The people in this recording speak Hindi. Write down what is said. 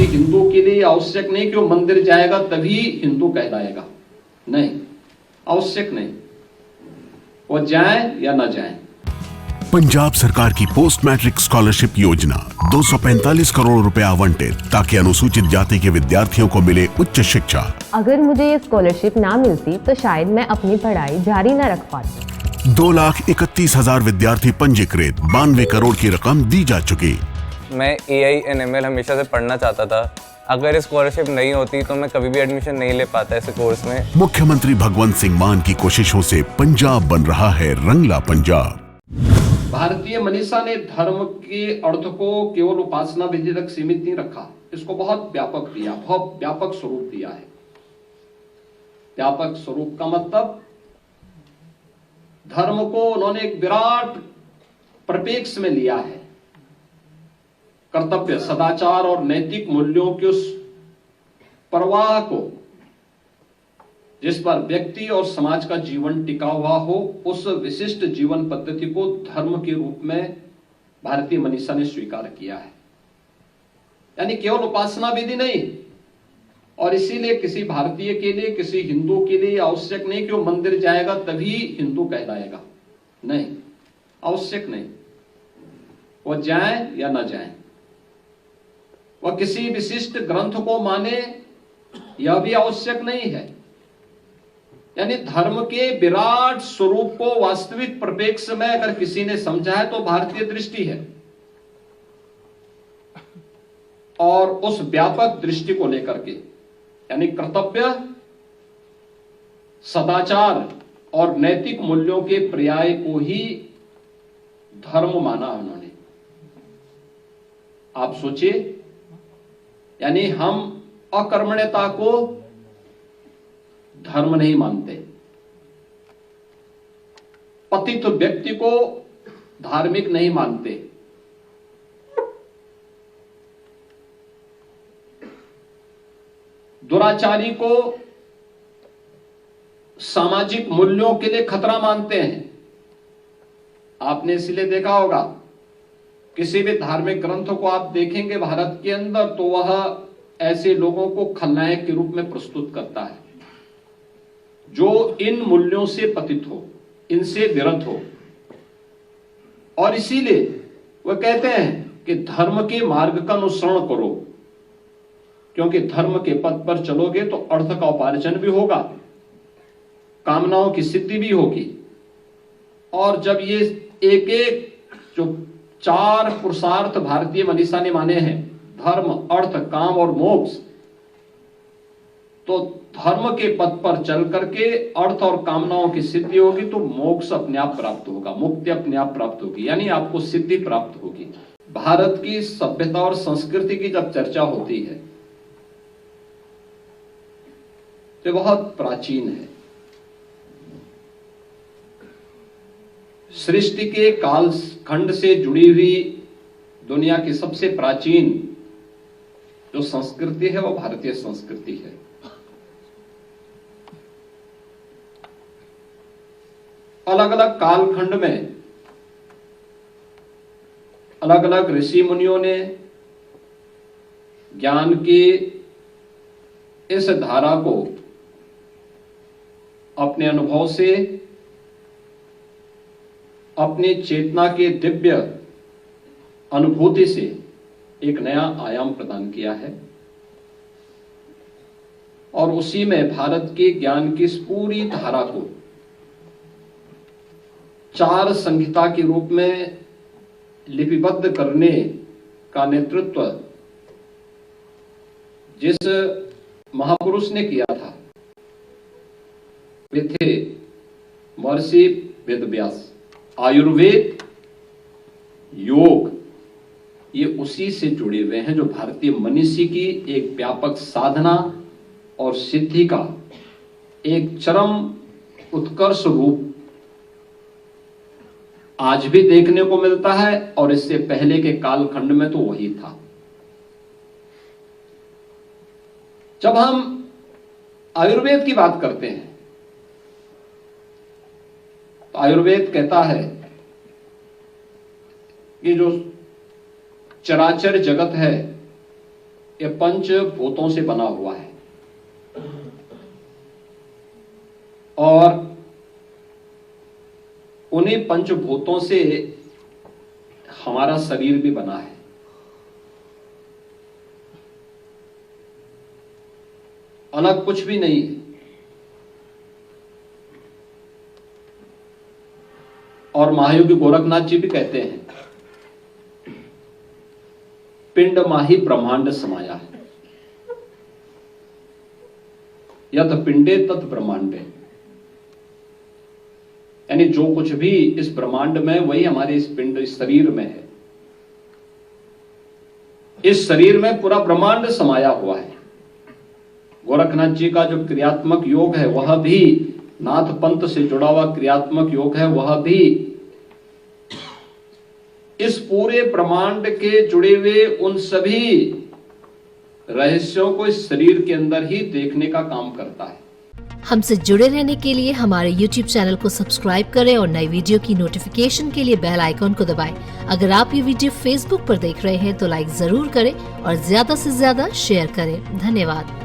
किसी हिंदू के लिए आवश्यक नहीं कि वो मंदिर जाएगा तभी हिंदू कहलाएगा, नहीं, आवश्यक नहीं, वो जाए या ना जाए। पंजाब सरकार की पोस्ट मैट्रिक स्कॉलरशिप योजना 245 करोड़ रुपए आवंटित ताकि अनुसूचित जाति के विद्यार्थियों को मिले उच्च शिक्षा। अगर मुझे ये स्कॉलरशिप ना मिलती तो शायद मैं अपनी पढ़ाई जारी न रख पाती। 2,31,000 विद्यार्थी पंजीकृत, 92 करोड़ की रकम दी जा चुकी। मैं AI and ML हमेशा से पढ़ना चाहता था। अगर स्कॉलरशिप नहीं होती तो मैं कभी भी एडमिशन नहीं ले पाता इस कोर्स में। मुख्यमंत्री भगवंत सिंह मान की कोशिशों से पंजाब बन रहा है रंगला पंजाब। भारतीय मनीषा ने धर्म के अर्थ को केवल उपासना विधि तक सीमित नहीं रखा, इसको बहुत व्यापक दिया, बहुत व्यापक स्वरूप दिया है। व्यापक स्वरूप का मतलब धर्म को उन्होंने एक विराट परिप्रेक्ष्य में लिया है। कर्तव्य, सदाचार और नैतिक मूल्यों के उस प्रवाह को जिस पर व्यक्ति और समाज का जीवन टिका हुआ हो, उस विशिष्ट जीवन पद्धति को धर्म के रूप में भारतीय मनीषा ने स्वीकार किया है। यानी केवल उपासना विधि नहीं, और इसीलिए किसी भारतीय के लिए, किसी हिंदू के लिए आवश्यक नहीं कि वो मंदिर जाएगा तभी हिंदू कहलाएगा, नहीं, आवश्यक नहीं, वो जाए या ना जाए। वह किसी विशिष्ट ग्रंथ को माने, यह भी आवश्यक नहीं है। यानी धर्म के विराट स्वरूप को वास्तविक परिप्रेक्ष्य में अगर किसी ने समझा है तो भारतीय दृष्टि है, और उस व्यापक दृष्टि को लेकर के, यानी कर्तव्य, सदाचार और नैतिक मूल्यों के पर्याय को ही धर्म माना उन्होंने। आप सोचिए, यानी हम अकर्मण्यता को धर्म नहीं मानते, पतित व्यक्ति को धार्मिक नहीं मानते, दुराचारी को सामाजिक मूल्यों के लिए खतरा मानते हैं। आपने इसलिए देखा होगा, किसी भी धार्मिक ग्रंथ को आप देखेंगे भारत के अंदर, तो वह ऐसे लोगों को खलनायक के रूप में प्रस्तुत करता है जो इन मूल्यों से पतित हो, इनसे विरत हो। और इसीलिए वह कहते हैं कि धर्म के मार्ग का अनुसरण करो, क्योंकि धर्म के पथ पर चलोगे तो अर्थ का उपार्जन भी होगा, कामनाओं की सिद्धि भी होगी। और जब ये एक एक जो 4 पुरुषार्थ भारतीय मनीषा ने माने हैं, धर्म, अर्थ, काम और मोक्ष, तो धर्म के पथ पर चल करके अर्थ और कामनाओं की सिद्धि होगी तो मोक्ष अपने आप प्राप्त होगा, मुक्ति अपने आप प्राप्त होगी, यानी आपको सिद्धि प्राप्त होगी। भारत की सभ्यता और संस्कृति की जब चर्चा होती है तो बहुत प्राचीन है। सृष्टि के काल खंड से जुड़ी हुई दुनिया की सबसे प्राचीन जो संस्कृति है वो भारतीय संस्कृति है। अलग अलग कालखंड में अलग अलग ऋषि मुनियों ने ज्ञान की इस धारा को अपने अनुभव से, अपनी चेतना के दिव्य अनुभूति से एक नया आयाम प्रदान किया है, और उसी में भारत के ज्ञान की इस पूरी धारा को 4 संहिता के रूप में लिपिबद्ध करने का नेतृत्व जिस महापुरुष ने किया था वे थे महर्षि वेदव्यास। आयुर्वेद, योग, ये उसी से जुड़े हुए हैं जो भारतीय मनीषी की एक व्यापक साधना और सिद्धि का एक चरम उत्कर्ष रूप आज भी देखने को मिलता है, और इससे पहले के कालखंड में तो वही था। जब हम आयुर्वेद की बात करते हैं तो आयुर्वेद कहता है कि जो चराचर जगत है ये पंचभूतों से बना हुआ है और उन्हीं पंचभूतों से हमारा शरीर भी बना है। अलग कुछ भी नहीं है। और महायोगी गोरखनाथ जी भी कहते हैं, पिंड माही ब्रह्मांड समाया है, यत पिंडे तत् ब्रह्मांडे। यानी जो कुछ भी इस ब्रह्मांड में वही हमारे इस पिंड, इस शरीर में है। इस शरीर में पूरा ब्रह्मांड समाया हुआ है। गोरखनाथ जी का जो क्रियात्मक योग है वह भी, नाथ पंथ से जुड़ा हुआ क्रियात्मक योग है, वह भी इस पूरे ब्रह्मांड के जुड़े हुए उन सभी रहस्यों को इस शरीर के अंदर ही देखने का काम करता है। हमसे जुड़े रहने के लिए हमारे YouTube चैनल को सब्सक्राइब करें और नई वीडियो की नोटिफिकेशन के लिए बेल आइकॉन को दबाएं। अगर आप ये वीडियो Facebook पर देख रहे हैं तो लाइक जरूर करें और ज्यादा से ज्यादा शेयर करें। धन्यवाद।